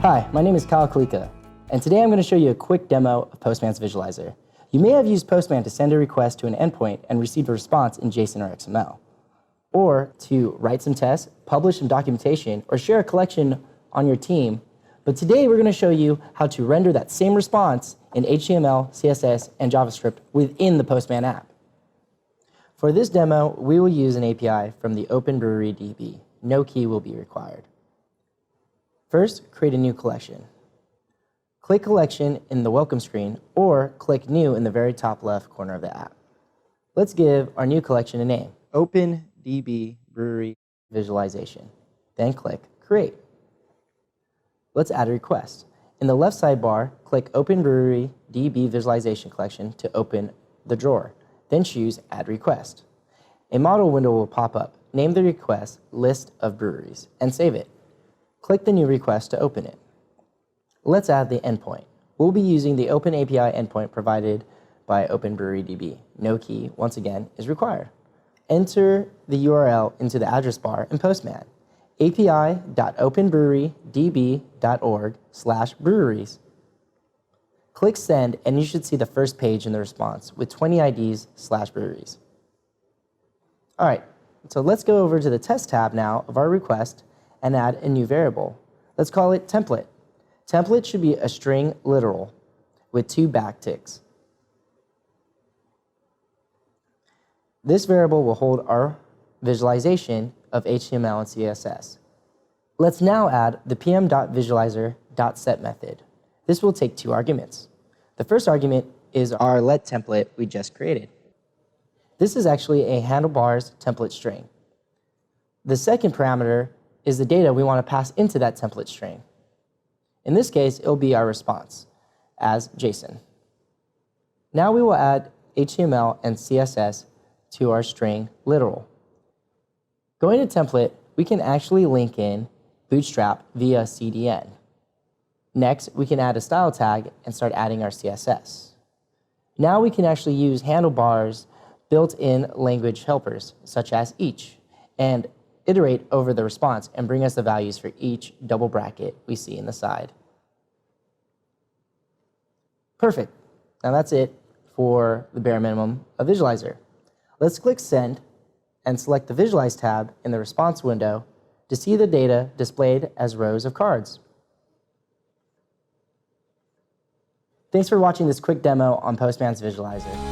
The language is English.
Hi, my name is Kalika, and today I'm going to show you a quick demo of Postman's Visualizer. You may have used Postman to send a request to an endpoint and receive a response in JSON or XML, or to write some tests, publish some documentation, or share a collection on your team. But today we're going to show you how to render that same response in HTML, CSS, and JavaScript within the Postman app. For this demo, we will use an API from the Open Brewery DB. No key will be required. First, create a new collection. Click Collection in the welcome screen, or click New in the very top left corner of the app. Let's give our new collection a name, Open DB Brewery Visualization. Then click Create. Let's add a request. In the left sidebar, click Open Brewery DB Visualization Collection to open the drawer. Then choose Add Request. A model window will pop up. Name the request List of Breweries and save it. Click the new request to open it. Let's add the endpoint. We'll be using the Open API endpoint provided by Open Brewery DB. No key, once again, is required. Enter the URL into the address bar in Postman, api.openbrewerydb.org/breweries. Click Send, and you should see the first page in the response with 20 IDs/breweries. All right, so let's go over to the test tab now of our request and add a new variable. Let's call it template. Template should be a string literal with 2 backticks. This variable will hold our visualization of HTML and CSS. Let's now add the pm.visualizer.set method. This will take 2 arguments. The first argument is our let template we just created. This is actually a handlebars template string. The second parameter is the data we want to pass into that template string. In this case, it will be our response as JSON. Now we will add HTML and CSS to our string literal. Going to template, we can actually link in Bootstrap via CDN. Next, we can add a style tag and start adding our CSS. Now we can actually use handlebars built-in language helpers, such as each, and iterate over the response and bring us the values for each double bracket we see in the side. Perfect. Now that's it for the bare minimum of Visualizer. Let's click Send and select the Visualize tab in the response window to see the data displayed as rows of cards. Thanks for watching this quick demo on Postman's Visualizer.